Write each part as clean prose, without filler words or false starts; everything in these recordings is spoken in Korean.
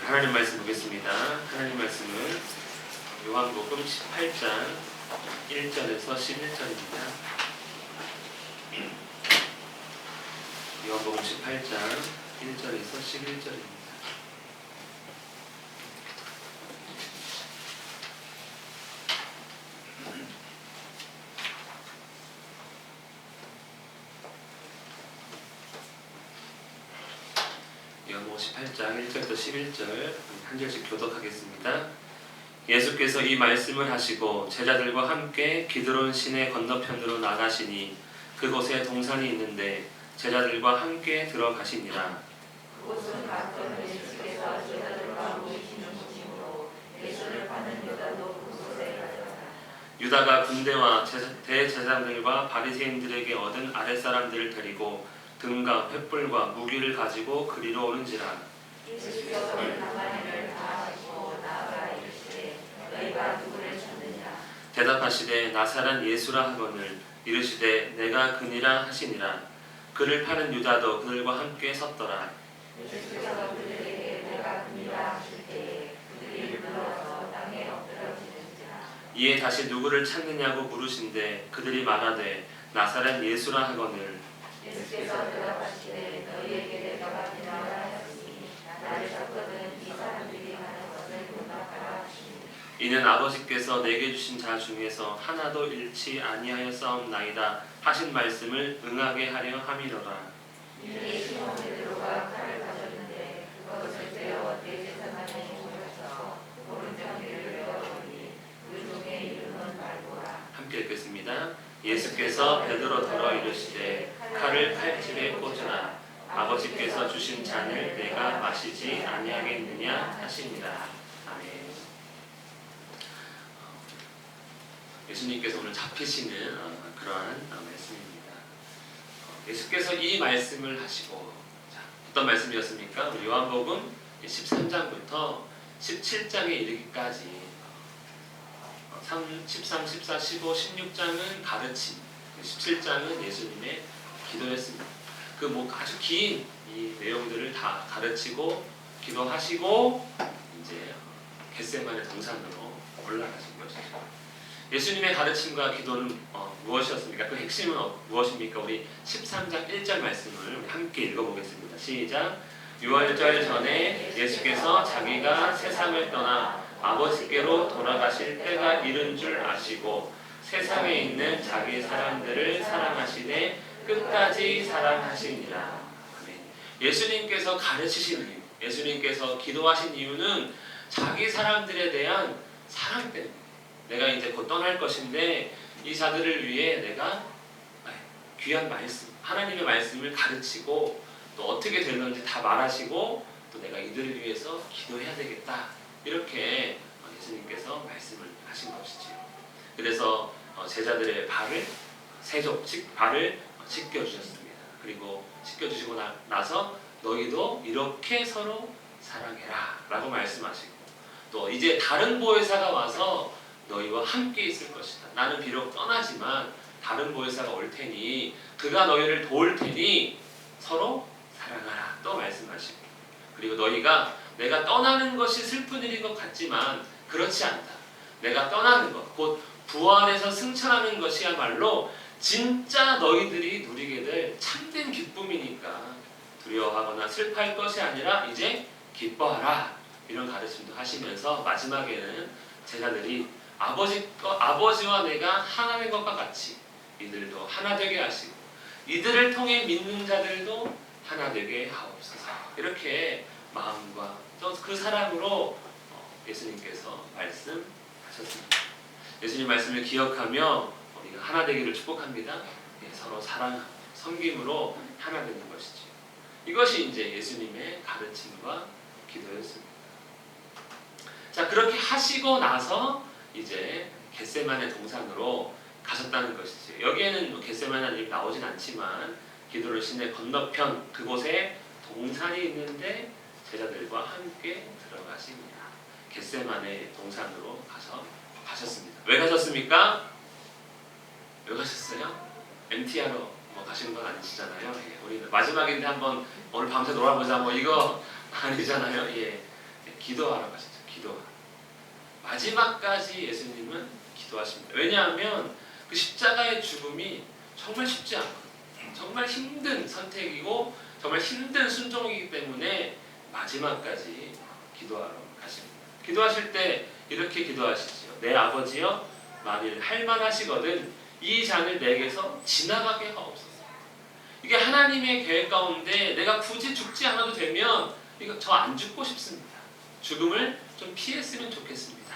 하나님 말씀 보겠습니다. 하나님 말씀은 요한복음 18장 1절에서 11절입니다. 요한복음 18장 1절에서 11절입니다. 요한복음 18장 1절부터 11절 한 절씩 교독하겠습니다. 예수께서 이 말씀을 하시고 제자들과 함께 기드론 시내 건너편으로 나가시니 그곳에 동산이 있는데 제자들과 함께 들어가시니라. 그곳은 가끔 예수께서 제자들과 모이시는 곳이므로 예수를 받는 유다도 그곳에 가더라. 유다가 군대와 대제사장들과 바리새인들에게 얻은 아랫사람들을 데리고 등과 횃불과 무기를 가지고 그리로 오는지라. 예수께서 나만을 다 하시고 나아가 이르시되 너희가 누구를 찾느냐. 대답하시되 나사렛 예수라 하거늘 이르시되 내가 그니라 하시니라. 그를 파는 유다도 그들과 함께 섰더라. 예수께서 그들에게 내가 그니라 하실 때에 그들이 물러서 땅에 엎드러지는지라. 이에 다시 누구를 찾느냐고 물으신데 그들이 말하되 나사렛 예수라 하거늘. 예수께서 대답하시되 너희에게 내가 그니라 하였으니 나를 찾거든 이 사람들이 하는 것을 용납하라 하시니. 이는 아버지께서 내게 주신 자 중에서 하나도 잃지 아니하였사옵나이다 하신 말씀을 응하게 하려 함이로라. 이에 시몬 베드로가 칼을 가졌는데 그것을 떼어 대제사장의 모여서 오른쪽 귀를 베어보니 그 중에 이름은 말고라. 함께 읽겠습니다. 예수께서 베드로더러 이르시되 칼을 팔집에 꽂으라. 아버지께서 주신 잔을 내가 마시지 아니하겠느냐 하시니라. 아멘. 예수님께서 오늘 잡히시는 그러한 말씀입니다. 예수께서 이 말씀을 하시고, 어떤 말씀이었습니까? 우리 요한복음 13장부터 17장에 이르기까지 13, 14, 15, 16장은 가르침, 17장은 예수님의 기도였습니다. 그 아주 긴 이 내용들을 다 가르치고 기도하시고 이제 겟세마네 동산으로 올라가신 것이죠. 예수님의 가르침과 기도는 무엇이었습니까? 그 핵심은 무엇입니까? 우리 13장 1절 말씀을 우리 함께 읽어보겠습니다. 시작. 유월절 전에 예수께서 자기가 세상을 떠나 아버지께로 돌아가실 때가 이른 줄 아시고 세상에 있는 자기 사람들을 사랑하시되 끝까지 사랑하시니라. 예수님께서 가르치신 이유, 예수님께서 기도하신 이유는 자기 사람들에 대한 사랑 때문에, 내가 이제 곧 떠날 것인데 이 자들을 위해 내가 귀한 말씀, 하나님의 말씀을 가르치고 또 어떻게 되는지 다 말하시고 또 내가 이들을 위해서 기도해야 되겠다, 이렇게 예수님께서 말씀을 하신 것이지요. 그래서 제자들의 발을 씻겨주셨습니다. 그리고 씻겨주시고 나서 너희도 이렇게 서로 사랑해라 라고 말씀하시고, 또 이제 다른 보혜사가 와서 너희와 함께 있을 것이다. 나는 비록 떠나지만 다른 보혜사가 올 테니 그가 너희를 도울 테니 서로 사랑하라 또 말씀하시고, 그리고 너희가 내가 떠나는 것이 슬픈 일인 것 같지만 그렇지 않다. 내가 떠나는 것, 곧 부활해서 승천하는 것이야말로 진짜 너희들이 누리게 될 참된 기쁨이니까 두려워하거나 슬퍼할 것이 아니라 이제 기뻐하라, 이런 가르침도 하시면서 마지막에는 제자들이 아버지와 내가 하나 된 것과 같이 이들도 하나 되게 하시고 이들을 통해 믿는 자들도 하나 되게 하옵소서, 이렇게 마음과 또 그 사랑으로 예수님께서 말씀하셨습니다. 예수님 말씀을 기억하며 우리가 하나 되기를 축복합니다. 서로 사랑하고 섬김으로 하나 되는 것이죠. 이것이 이제 예수님의 가르침과 기도였습니다. 자, 그렇게 하시고 나서 이제 겟세마네 동산으로 가셨다는 것이죠. 여기에는 겟세마네 나오진 않지만 기도를 시내 건너편 그곳에 동산이 있는데 제자들과 함께 들어가십니다. 겟세마네 동산으로 가셨습니다. 왜 가셨습니까? 왜 가셨어요? MT하러 가시는 건 아니시잖아요. 우리 마지막인데 한번 오늘 밤새 놀아보자 이거 아니잖아요. 기도하라고 하셨죠. 기도하라. 마지막까지 예수님은 기도하십니다. 왜냐하면 그 십자가의 죽음이 정말 쉽지 않거든요. 정말 힘든 선택이고 정말 힘든 순종이기 때문에 마지막까지 기도하러 가십니다. 기도하실 때 이렇게 기도하시지요. 내 아버지여, 만일 할만하시거든 이 잔을 내게서 지나가게 하옵소서. 이게 하나님의 계획 가운데 내가 굳이 죽지 않아도 되면 이거 저 안 죽고 싶습니다. 죽음을 좀 피했으면 좋겠습니다.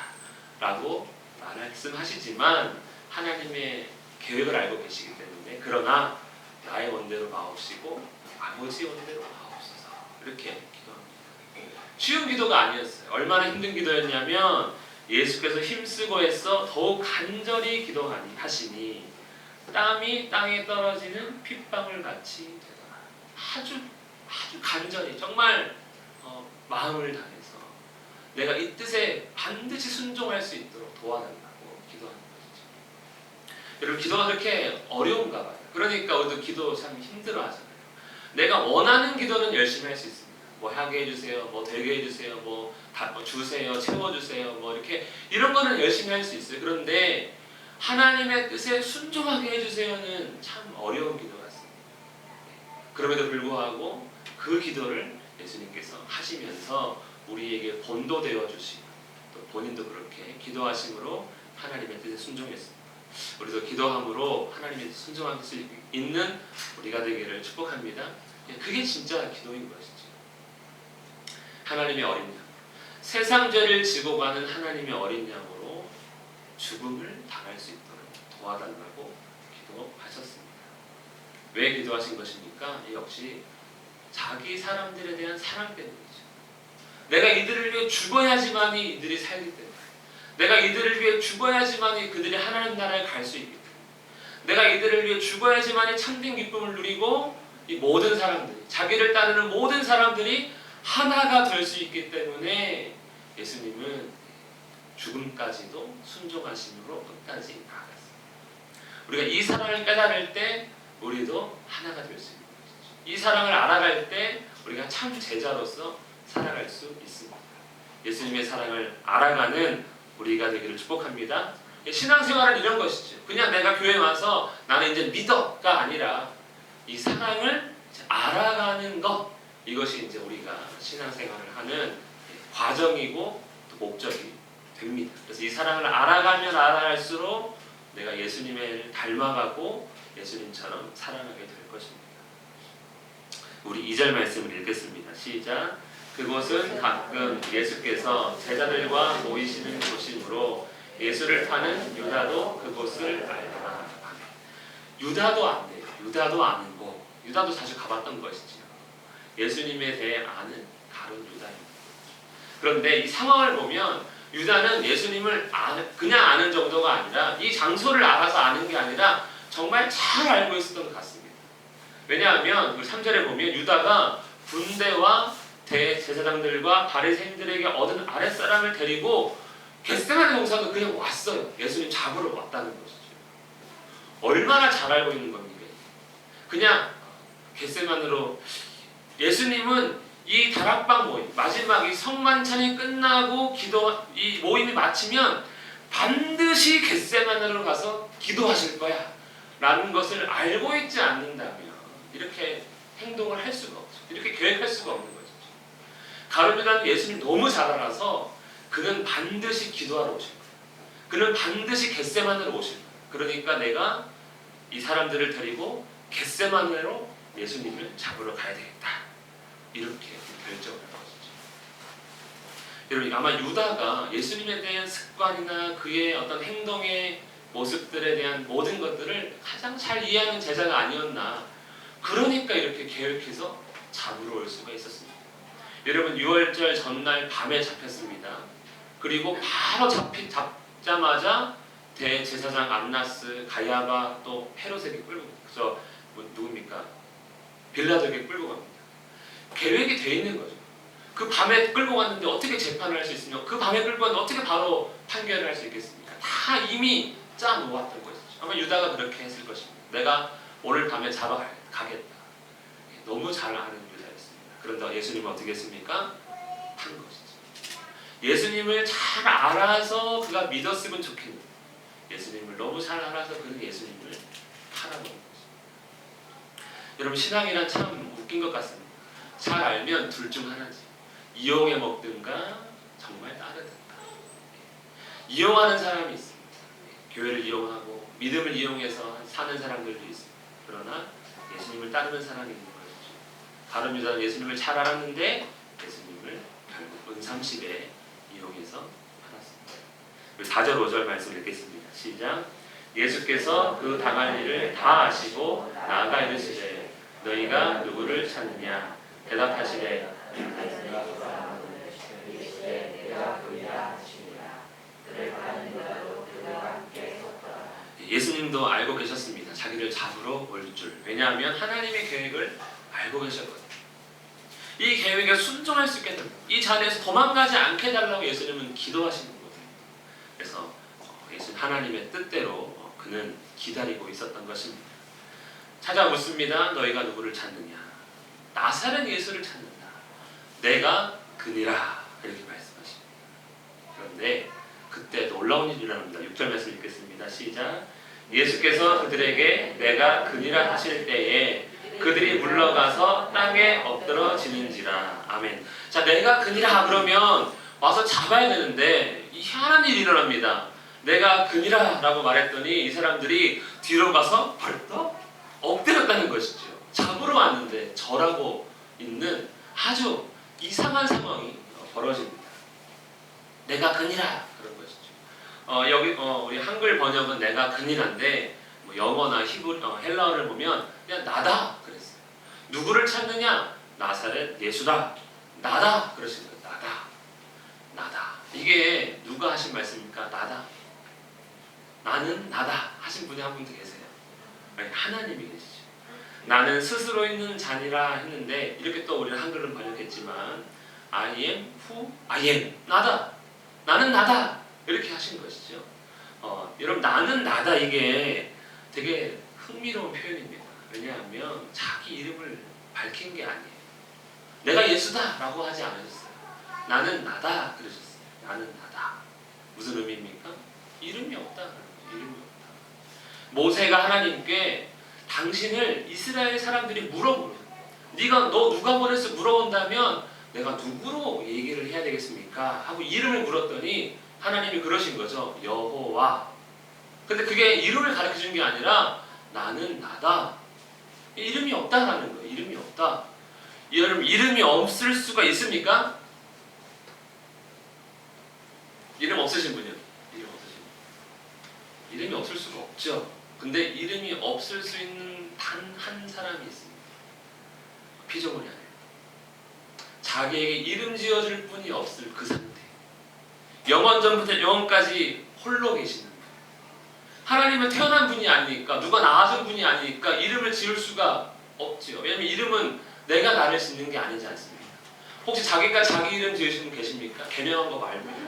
라고 말씀하시지만 하나님의 계획을 알고 계시기 때문에 그러나 나의 원대로 마옵시고 아버지의 원대로 마옵소서. 이렇게 기도합니다. 쉬운 기도가 아니었어요. 얼마나 힘든 기도였냐면 예수께서 힘쓰고 해서 더욱 간절히 기도하시니 땀이 땅에 떨어지는 핏방울 같이 되더라. 아주 간절히 정말 마음을 다해서 내가 이 뜻에 반드시 순종할 수 있도록 도와달라고 기도하는 것이죠. 여러분 기도가 그렇게 어려운가 봐요. 그러니까 우리도 기도 참 힘들어 하잖아요. 내가 원하는 기도는 열심히 할 수 있습니다. 뭐 하게 해주세요, 뭐 되게 해주세요, 뭐 주세요, 채워주세요, 뭐 이렇게 이런 거는 열심히 할 수 있어요. 그런데 하나님의 뜻에 순종하게 해주세요는 참 어려운 기도 같습니다. 그럼에도 불구하고 그 기도를 예수님께서 하시면서 우리에게 본도되어 주시고 또 본인도 그렇게 기도하심으로 하나님의 뜻에 순종했습니다. 우리도 기도함으로 하나님의 뜻에 순종할 수 있는 우리가 되기를 축복합니다. 그게 진짜 기도인 것이죠. 하나님의 어린 양, 세상 죄를 지고 가는 하나님의 어린 양으로 죽음을 당할 수 있도록 도와달라고 기도하셨습니다. 왜 기도하신 것입니까? 역시 자기 사람들에 대한 사랑 때문이죠. 내가 이들을 위해 죽어야지만이 이들이 살기 때문에, 내가 이들을 위해 죽어야지만이 그들이 하나님 나라에 갈 수 있기 때문에, 내가 이들을 위해 죽어야지만이 참된 기쁨을 누리고 이 모든 사람들이, 자기를 따르는 모든 사람들이 하나가 될 수 있기 때문에 예수님은 죽음까지도 순종하심으로 끝까지 나아갔습니다. 우리가 이 사랑을 깨달을 때 우리도 하나가 될 수 있는 것이죠. 이 사랑을 알아갈 때 우리가 참 제자로서 살아갈 수 있습니다. 예수님의 사랑을 알아가는 우리가 되기를 축복합니다. 신앙생활은 이런 것이죠. 그냥 내가 교회에 와서 나는 이제 믿어가 아니라 이 사랑을 알아가는 것, 이것이 이제 우리가 신앙생활을 하는 과정이고 또 목적이 됩니다. 그래서 이 사랑을 알아가면 알아갈수록 내가 예수님을 닮아가고 예수님처럼 사랑하게 될 것입니다. 우리 2절 말씀을 읽겠습니다. 시작. 그곳은 가끔 예수께서 제자들과 모이시는 곳이므로 예수를 파는 유다도 그곳을 알더라. 유다도 안돼요. 유다도 아는 곳. 유다도 자주 가봤던 것이지요. 예수님에 대해 아는 다른 유다입니다. 그런데 이 상황을 보면 유다는 예수님을 그냥 아는 정도가 아니라 이 장소를 알아서 아는 게 아니라 정말 잘 알고 있었던 것 같습니다. 왜냐하면 3절에 보면 유다가 군대와 대제사장들과 바리새인들에게 얻은 아랫사람을 데리고 겟세마네 동산도 그냥 왔어요. 예수님 잡으러 왔다는 것이죠. 얼마나 잘 알고 있는 겁니까? 그냥 겟세마네로 예수님은 이 다락방 모임, 마지막 이 성만찬이 끝나고 이 모임이 마치면 반드시 겟세마네로 가서 기도하실 거야 라는 것을 알고 있지 않는다면 이렇게 행동을 할 수가 없죠. 이렇게 계획할 수가 없는 거죠. 가룟유다는 예수님 너무 잘 알아서 그는 반드시 기도하러 오실 거예요. 그는 반드시 겟세마네로 오실 거예요. 그러니까 내가 이 사람들을 데리고 겟세마네로 예수님을 잡으러 가야 되겠다. 이렇게 결정을 한 것이죠. 여러분 아마 유다가 예수님에 대한 습관이나 그의 어떤 행동의 모습들에 대한 모든 것들을 가장 잘 이해하는 제자가 아니었나. 그러니까 이렇게 계획해서 잡으러 올 수가 있었습니다. 여러분 6월절 전날 밤에 잡혔습니다. 그리고 바로 잡자마자 대제사장 안나스, 가야바 또 헤롯에게 끌고 누굽니까? 빌라도에게 끌고 갑니다. 계획이 돼 있는 거죠. 그 밤에 끌고 갔는데 어떻게 재판을 할 수 있으며 그 밤에 끌고 갔는데 어떻게 바로 판결을 할 수 있겠습니까? 다 이미 짜 놓았던 것이죠. 아마 유다가 그렇게 했을 것입니다. 내가 오늘 밤에 잡아가겠다. 너무 잘 아는 유다였습니다. 그런데 예수님은 어떻게 했습니까? 판 것이죠. 예수님을 잘 알아서 그가 믿었으면 좋겠는데 예수님을 너무 잘 알아서 그는 예수님을 팔아먹은 거죠. 여러분 신앙이란 참 웃긴 것 같습니다. 잘 알면 둘 중 하나지. 이용해 먹든가 정말 따르든가. 이용하는 사람이 있습니다. 교회를 이용하고 믿음을 이용해서 사는 사람들도 있습니다. 그러나 예수님을 따르는 사람이 있는 거죠. 바른 유다는 예수님을 잘 알았는데 예수님을 결국 은삼십에 이용해서 팔았습니다. 4절 5절 말씀 읽겠습니다. 시작. 예수께서 그 당할 일을 다 아시고 나아가 이르시되 너희가 누구를 찾느냐 대답하시되 예수님도 알고 계셨습니다. 자기를 잡으러 올 줄. 왜냐하면 하나님의 계획을 알고 계셨거든요. 이 계획에 순종할 수 있게 됩니다. 이 자리에서 도망가지 않게 해달라고 예수님은 기도하시는 거거든요. 그래서 예수님 하나님의 뜻대로 그는 기다리고 있었던 것입니다. 찾아 묻습니다. 너희가 누구를 찾느냐? 나사렛 예수를 찾는다. 내가 그니라 이렇게 말씀하십니다. 그런데 그때 놀라운 일이 일어납니다. 6절 말씀 읽겠습니다. 시작. 예수께서 그들에게 내가 그니라 하실 때에 그들이 물러가서 땅에 엎드러지는지라. 아멘. 자, 내가 그니라 그러면 와서 잡아야 되는데 희한한 일이 일어납니다. 내가 그니라 라고 말했더니 이 사람들이 뒤로 가서 벌떡 엎드렸다는 것이죠. 잡으러 왔는데 절하고 있는 아주 이상한 상황이 벌어집니다. 내가 그니라 그런 것이죠. 여기 우리 한글 번역은 내가 그니라인데 뭐 영어나 헬라어를 보면 그냥 나다 그랬어요. 누구를 찾느냐? 나사렛 예수다. 나다 그러신 거예요. 나다. 이게 누가 하신 말씀입니까? 나다. 나는 나다 하신 분이 한 분도 계세요. 아니, 하나님이 계시죠. 나는 스스로 있는 자니라 했는데 이렇게 또 우리는 한글로 번역했지만 I am who I am. 나다. 나는 나다. 이렇게 하신 것이죠. 여러분 나는 나다 이게 되게 흥미로운 표현입니다. 왜냐하면 자기 이름을 밝힌 게 아니에요. 내가 예수다 라고 하지 않으셨어요. 나는 나다 그러셨어요. 나는 나다. 무슨 의미입니까? 이름이 없다. 이름이 없다. 모세가 하나님께 당신을 이스라엘 사람들이 물어보면 너 누가 보냈어 물어본다면 내가 누구로 얘기를 해야 되겠습니까? 하고 이름을 물었더니 하나님이 그러신 거죠. 여호와. 근데 그게 이름을 가르쳐준 게 아니라 나는 나다. 이름이 없다라는 거예요. 이름이 없다. 여러분 이름이 없을 수가 있습니까? 이름 없으신 분이요? 이름이 없을 수가 없죠. 근데 이름이 없을 수 있는 단 한 사람이 있습니다. 피조물이 아니에요. 자기에게 이름 지어줄 분이 없을 그 상태. 영원 전부터 영원까지 홀로 계시는 분. 하나님은 태어난 분이 아니니까 누가 낳아준 분이 아니니까 이름을 지을 수가 없지요. 왜냐하면 이름은 내가 나를 짓는 게 아니지 않습니까? 혹시 자기가 자기 이름 지으시는 분 계십니까? 개명한 거 말고.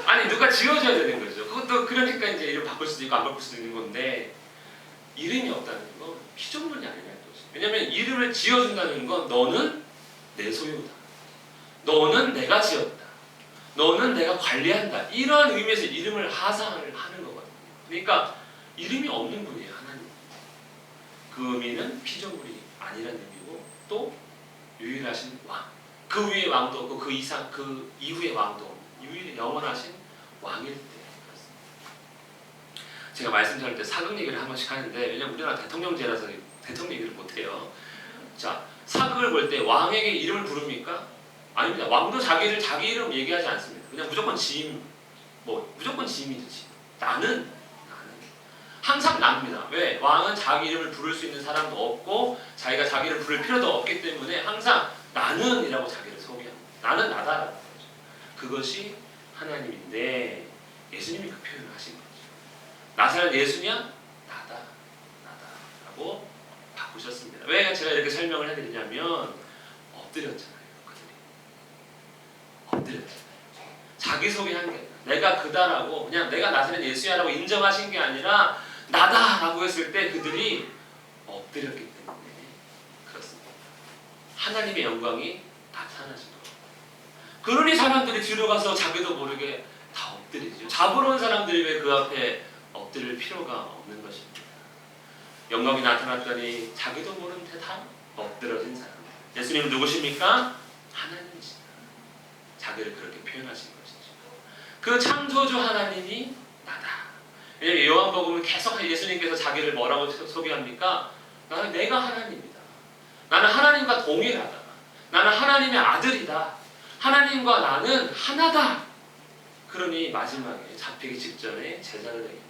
아니 누가 지어줘야 되는 거죠. 그것도 그러니까 이제 이름 바꿀 수도 있고 안 바꿀 수도 있는 건데 이름이 없다는 건 피조물이 아니라는 거죠. 왜냐하면 이름을 지어준다는 건 너는 내 소유다. 너는 내가 지었다. 너는 내가 관리한다. 이런 의미에서 이름을 하상을 하는 거거든요. 그러니까 이름이 없는 분이에요. 하나님. 그 의미는 피조물이 아니라는 의미고 또 유일하신 왕. 그 위의 왕도 없고 그 이상 그 이후의 왕도 없고 유일히 영원하신 왕일 때 그렇습니다. 제가 말씀드릴 때 사극 얘기를 한 번씩 하는데 왜냐면 우리나라 대통령제라서 대통령 얘기를 못해요. 자 사극을 볼 때 왕에게 이름을 부릅니까? 아닙니다. 왕도 자기 이름 얘기하지 않습니다. 그냥 무조건 지임, 무조건 지임이죠. 지임. 나는 항상 나입니다. 왜? 왕은 자기 이름을 부를 수 있는 사람도 없고 자기가 자기를 부를 필요도 없기 때문에 항상 나는이라고 자기를 소개합니다. 나는 나다라는 거죠. 그것이 하나님인데 예수님이 그 표현을 하신 거죠. 나사렛 예수냐? 나다라고 바꾸셨습니다. 왜 제가 이렇게 설명을 해드리냐면 엎드렸잖아요. 엎드렸잖아요. 자기 소개한 게 내가 그다라고 그냥 내가 나사렛 예수야라고 인정하신 게 아니라 나다라고 했을 때 그들이 엎드렸기 때문에 그렇습니다. 하나님의 영광이 나타나시더라고요. 그러니 사람들이 뒤로 가서 자기도 모르게 다 엎드리죠. 잡으러 온 사람들이 왜 그 앞에 엎드릴 필요가 없는 것입니다. 영광이 나타났더니 자기도 모른 채 다 엎드러진 사람. 예수님은 누구십니까? 하나님이시다. 자기를 그렇게 표현하신 것이죠. 그 창조주 하나님이 나다. 왜냐하면 요한복음은 계속 예수님께서 자기를 뭐라고 소개합니까? 내가 하나님이다. 나는 하나님과 동일하다. 나는 하나님의 아들이다. 하나님과 나는 하나다. 그러니 마지막에 잡히기 직전에 제자들에게도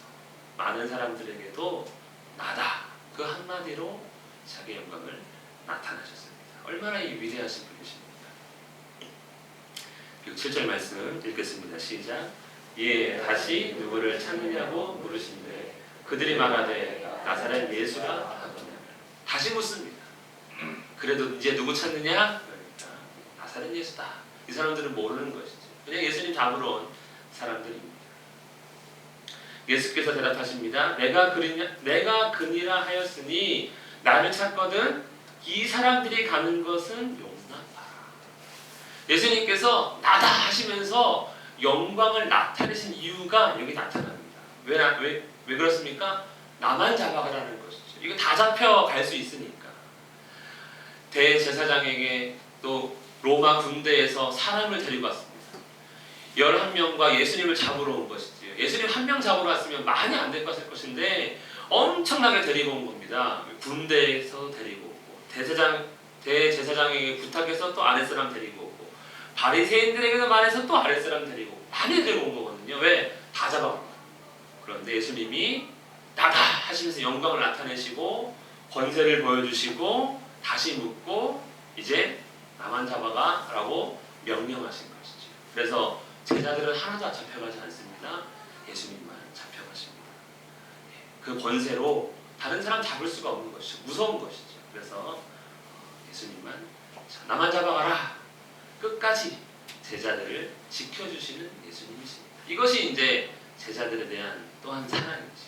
많은 사람들에게도 나다. 그 한마디로 자기 영광을 나타나셨습니다. 얼마나 이 위대하신 분이십니까? 그리고 7절 말씀 읽겠습니다. 시작. 예, 다시 누구를 찾느냐고 물으신데 그들이 말하되 나사렛 예수라 하거늘. 다시 묻습니다. 그래도 이제 누구 찾느냐? 그러니까 나사렛 예수다. 이 사람들은 모르는 것이죠. 그냥 예수님 잡으러 온 사람들입니다. 예수께서 대답하십니다. 내가 그니라 하였으니 나를 찾거든 이 사람들이 가는 것은 용납하라. 예수님께서 나다 하시면서 영광을 나타내신 이유가 여기 나타납니다. 왜 그렇습니까? 나만 잡아가라는 것이죠. 이거 다 잡혀갈 수 있으니까. 대제사장에게 또 로마 군대에서 사람을 데리고 왔습니다. 11명과 예수님을 잡으러 온 것이지요. 예수님 한 명 잡으러 왔으면 많이 안 될 것인데 엄청나게 데리고 온 겁니다. 군대에서 데리고 오고 대제사장에게 부탁해서 또 아랫사람 데리고 오고 바리새인들에게도 말해서 또 아랫사람 데리고 오고 많이 데리고 온 거거든요. 왜? 다 잡아온 거예요. 그런데 예수님이 나다 하시면서 영광을 나타내시고 권세를 보여주시고 다시 묻고 이제 나만 잡아가 라고 명령하신 것이죠. 그래서 제자들은 하나도 잡혀가지 않습니다. 예수님만 잡혀가십니다. 그 권세로 다른 사람 잡을 수가 없는 것이죠. 무서운 것이죠. 그래서 예수님만 나만 잡아가라. 끝까지 제자들을 지켜주시는 예수님이십니다. 이것이 이제 제자들에 대한 또한 사랑이죠.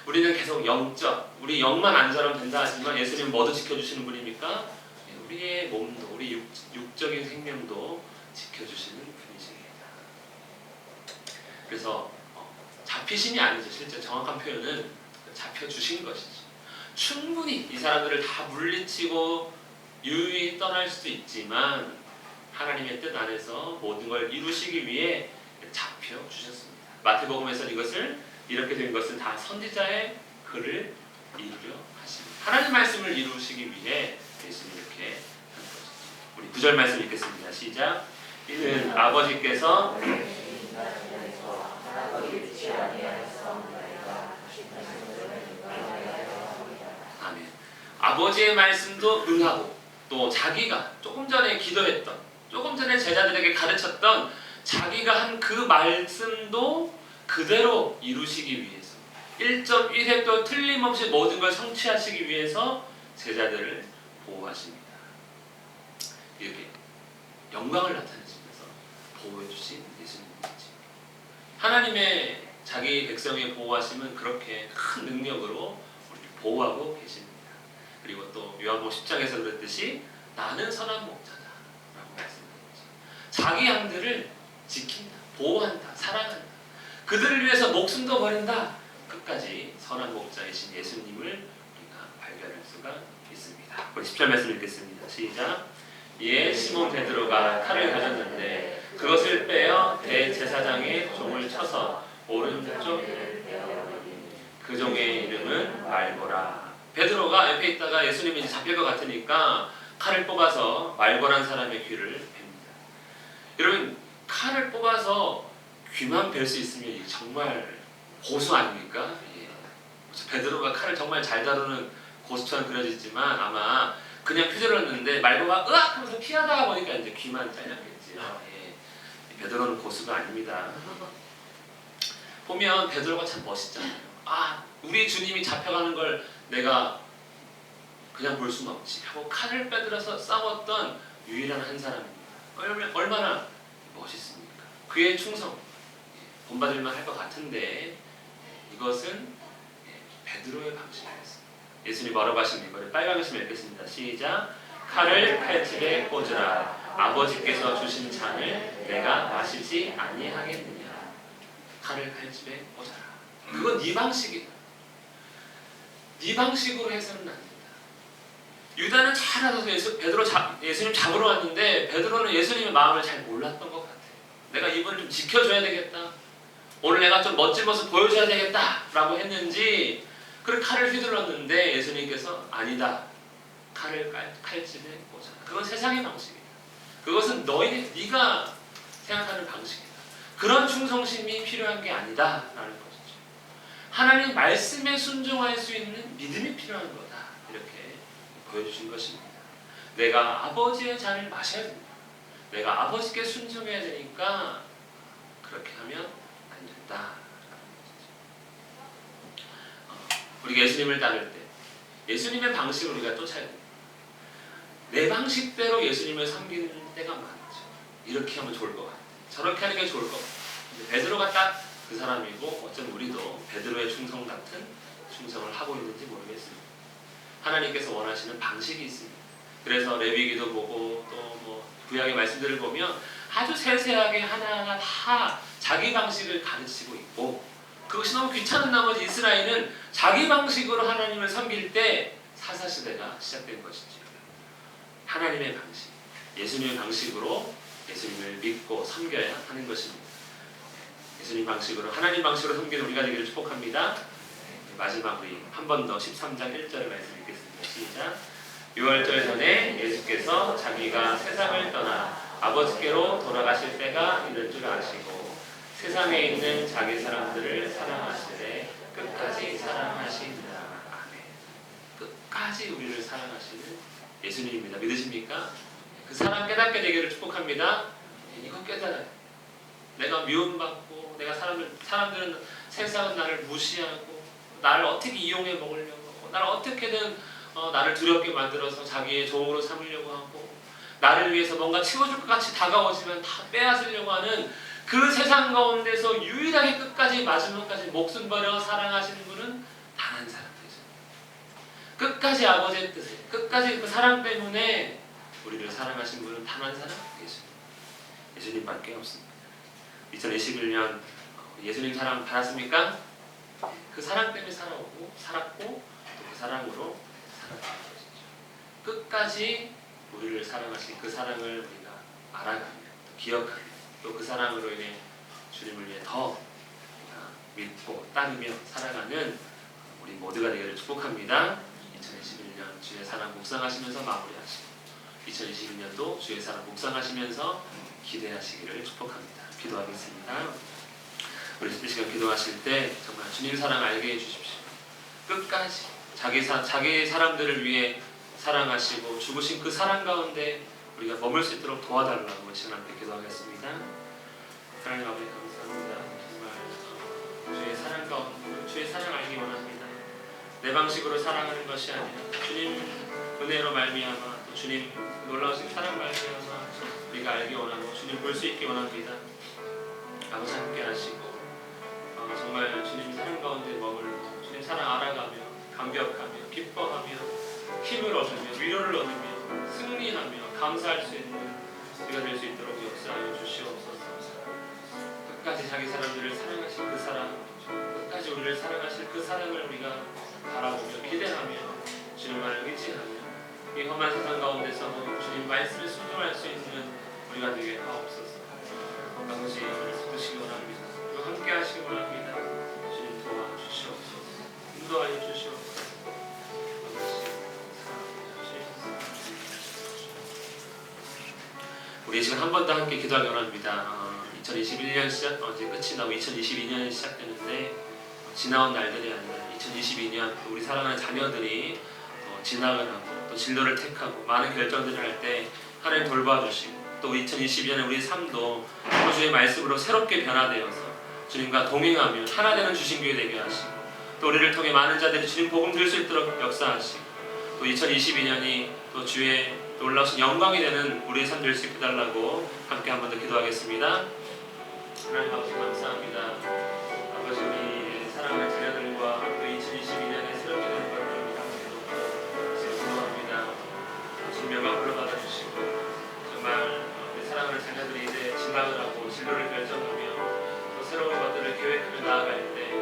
우리는 계속 영적, 우리 영만 안전하면 된다 하지만 예수님은 뭐도 지켜주시는 분입니까? 우리의 몸도, 우리 육적인 생명도 지켜주시는 분이십니다. 그래서 잡히심이 아니죠. 실제 정확한 표현은 잡혀주신 것이죠. 충분히 이 사람들을 다 물리치고 유유히 떠날 수도 있지만 하나님의 뜻 안에서 모든 걸 이루시기 위해 잡혀주셨습니다. 마태복음에서는 이것을 이렇게 된 것은 다 선지자의 글을 이루려 하십니다. 하나님 말씀을 이루시기 위해 예수님 이렇게 한 것이죠. 우리 9절 말씀 읽겠습니다. 시작. 이는 아버지께서 아멘. 아버지의 말씀도 응하고 또 자기가 조금 전에 기도했던 조금 전에 제자들에게 가르쳤던 자기가 한 그 말씀도 그대로 이루시기 위해서 1.1획도 틀림없이 모든 걸 성취하시기 위해서 제자들을 보호하십니다. 이렇게 영광을 나타내시면서 보호해주신 예수님이지. 하나님의 자기 백성의 보호하심은 그렇게 큰 능력으로 우리를 보호하고 계십니다. 그리고 또 요한복음 10장에서 그랬듯이 나는 선한 목자다 라고 말씀드렸죠. 자기 양들을 지킨다, 보호한다, 사랑한다. 그들을 위해서 목숨도 버린다. 끝까지 선한 목자이신 예수님을 우리가 발견할 수가 있습니다. 우리 10절 말씀 읽겠습니다. 시작. 이에 시몬 베드로가 칼을 가졌는데 그것을 빼어 대제사장의 종을 쳐서 오른쪽 그 종의 이름은 말고라. 베드로가 옆에 있다가 예수님이 이제 잡힐 것 같으니까 칼을 뽑아서 말고란 사람의 귀를 팹니다. 여러분 칼을 뽑아서 귀만 벨 수 있으면 정말 고수 아닙니까? 예. 베드로가 칼을 정말 잘 다루는 고수처럼 그려지지만 아마 그냥 휘둘렀는데 말고가 으악 하면서 피하다가 보니까 이제 귀만 잘렸겠지요. 예. 베드로는 고수가 아닙니다. 보면 베드로가 참 멋있잖아요. 아, 우리 주님이 잡혀가는 걸 내가 그냥 볼 수는 없지 하고 칼을 빼들어서 싸웠던 유일한 한 사람입니다. 얼마나 멋있습니까? 그의 충성 본받을만 할 것 같은데 이것은 베드로의 방식이었습니다. 예수님이 뭐라고 하십니까? 빨간 글씨로 읽겠습니다. 시작. 칼을 칼집에 꽂으라. 아버지께서 주신 잔을 내가 마시지 아니하겠느냐. 칼을 칼집에 꽂아라. 그건 네 방식이다. 네 방식으로 해서는 안 된다. 유다는 잘 알아서 예수님 잡으러 왔는데 베드로는 예수님의 마음을 잘 몰랐던 것 같아요. 내가 이분을 좀 지켜줘야 되겠다. 오늘 내가 좀 멋진 모습 보여줘야 되겠다 라고 했는지 그렇게 칼을 휘둘렀는데 예수님께서 아니다. 칼을 칼집에 꽂아라. 그건 세상의 방식이다. 그것은 네가 생각하는 방식이다. 그런 충성심이 필요한 게 아니다 라는 것이죠. 하나님 말씀에 순종할 수 있는 믿음이 필요한 거다. 이렇게 보여주신 것입니다. 내가 아버지의 잔을 마셔야 된다. 내가 아버지께 순종해야 되니까 그렇게 하면 안 된다. 우리가 예수님을 따를 때 예수님의 방식을 우리가 쫓아야 됩니다. 내 방식대로 예수님을 섬기는 때가 많죠. 이렇게 하면 좋을 것 같아요. 저렇게 하는 게 좋을 것 같아요. 베드로가 딱 그 사람이고 어쩌면 우리도 베드로의 충성 같은 충성을 하고 있는지 모르겠습니다. 하나님께서 원하시는 방식이 있습니다. 그래서 레위기도 보고 또 뭐 구약의 말씀들을 보면 아주 세세하게 하나하나 다 자기 방식을 가르치고 있고 그것이 너무 귀찮은 나머지 이스라엘은 자기 방식으로 하나님을 섬길 때 사사시대가 시작된 것이죠. 하나님의 방식, 예수님의 방식으로 예수님을 믿고 섬겨야 하는 것입니다. 예수님 방식으로 하나님 방식으로 섬기는 우리가 되기를 축복합니다. 마지막 우리 한 번 더 13장 1절을 말씀 읽겠습니다. 시작. 유월절 전에 예수께서 자기가 세상을 떠나 아버지께로 돌아가실 때가 이럴 줄 아시고 세상에 있는 자기 사람들을 사랑하시되 끝까지 사랑하시니라. 아멘. 끝까지 우리를 사랑하시는 예수님입니다. 믿으십니까? 그 사랑 깨닫게 되기를 축복합니다. 이거 깨달아요. 내가 미움받고 내가 사람들은 세상은 나를 무시하고 나를 어떻게 이용해 먹으려고 나를 어떻게든 나를 두렵게 만들어서 자기의 종으로 삼으려고 하고 나를 위해서 뭔가 채워줄 것 같이 다가오지만 다 빼앗으려고 하는 그 세상 가운데서 유일하게 끝까지 마지막까지 목숨 버려 사랑하시는 분은 단 한 사람이죠. 끝까지 아버지의 뜻에 끝까지 그 사랑 때문에 우리를 사랑하신 분은 단 한 사람 예수님밖에 없습니다. 2021년 예수님 사랑 받았습니까? 그 사랑 때문에 살았고 또 그 사랑으로 살아가는 것이죠. 끝까지 우리를 사랑하신 그 사랑을 우리가 알아가며 기억하며 또 그 사랑으로 인해 주님을 위해 더 믿고 따르며 살아가는 우리 모두가 되기를 축복합니다. 2021년 주의 사랑 묵상하시면서 마무리하시고 2022년도 주의 사랑 묵상하시면서 기대하시기를 축복합니다. 기도하겠습니다. 우리 이 시간 기도하실 때 정말 주님 사랑 알게 해주십시오. 끝까지 자기 사람들을 위해 사랑하시고 죽으신 그 사랑 가운데 우리가 머물 수 있도록 도와달라고 시간 함께 기도하겠습니다. 하나님 아버지 감사합니다. 정말 주의 사랑 가운데 주의 사랑 알기 원합니다. 내 방식으로 사랑하는 것이 아니라 주님 은혜로 말미암아 또 주님 놀라우신 사랑 말미암아 우리가 알기 원하고 주님 볼 수 있기 원합니다. 아버지 함께 하시고 정말 주님 사랑 가운데 머물고 주님 사랑 알아가며 감격하며 기뻐하며 힘을 얻으며 위로를 얻으며 승리하며 감사할 수 있는 우리가 될 수 있도록 역사하여 주시옵소서. 끝까지 자기 사람들을 사랑하신 그 사랑 끝까지 우리를 사랑하실 그 사랑을 우리가 바라보며 기대하며 주님만을 의지하며 이 험한 세상 가운데서 주님 말씀에 순종할 수 있는 우리가 되게 하옵소서. 아버지 도우시기 원합니다. 그리고 함께 하시기 원합니다. 주님 도와주시옵소서. 인도하여 주시옵소서. 우리 지금 한 번 더 함께 기도하기 원합니다. 2021년 시작 어제 끝이 나고 2022년이 시작되는데 지나온 날들이 아니라 2022년 우리 사랑하는 자녀들이 진학을 하고 또 진로를 택하고 많은 결정들을 할 때 하나님 돌봐주시고 또 2022년에 우리 삶도 주의 말씀으로 새롭게 변화되어서 주님과 동행하며 하나 되는 주신교회 되게 하시고 또 우리를 통해 많은 자들이 주님 복음 들을 수 있도록 역사하시고 또 2022년이 또 주의 놀라우신 영광이 되는 우리의 삶 될 수 있게 해달라고 함께 한 번 더 기도하겠습니다. 하나님 아버지 감사합니다. 아버지 우리 사랑하는 자녀들과 또 2022년에 새롭게 되는 것을 기도합니다. 주님 영광 생각을 하고 진로를 결정하며 또 새로운 것들을 계획하며 나아갈 때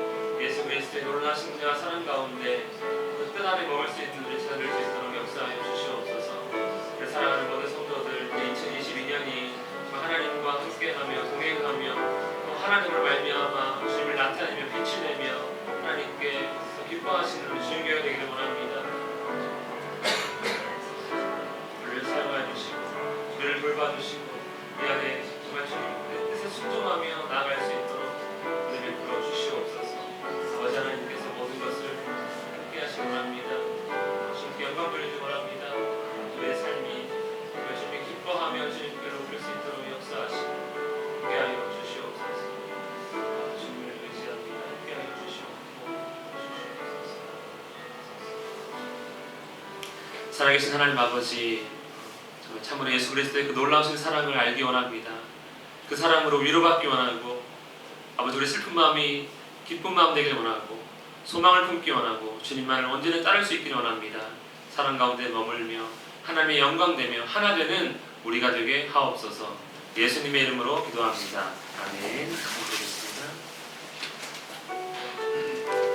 예수 그리스도의 놀라신 은혜와 사랑 가운데 그 뜻 안에 머물 수 있는 우리 찾을 수 있도록 역사하여 주시옵소서. 우리 사랑하는 모든 성도들 2022년이 하나님과 함께하며 동행하며 또 하나님을 말미암아 주님을 나타내며 빛이 되며 하나님께 기뻐하시는 우리 주님교회가 되기를 원합니다. 우리를 사용하여 주시고 우리를 돌봐주시고 이 안에 정말 주님의 뜻에 순종하며 나아갈 수 있도록 우리를 베풀어 주시옵소서. 아버지 하나님께서 모든 것을 함께 하시기 원합니다. 주님께 영광 돌리기 원합니다. 우리의 삶이 주님께 기뻐하며 주님께로 부를 수 있도록 역사하시고 함께하여 주시옵소서. 주님을 의지합니다. 함께하여 주시옵소서. 살아계신 하나님 아버지, 정말 참으로 예수 그리스도의 그 놀라우신 사랑을 알기 원합니다. 그 사랑으로 위로받기 원하고 아버지 우리 슬픈 마음이 기쁜 마음 되길 원하고 소망을 품기 원하고 주님만을 온전히 따를 수 있기를 원합니다. 사랑 가운데 머물며 하나님의 영광되며 하나 되는 우리가 되게 하옵소서. 예수님의 이름으로 기도합니다. 아멘.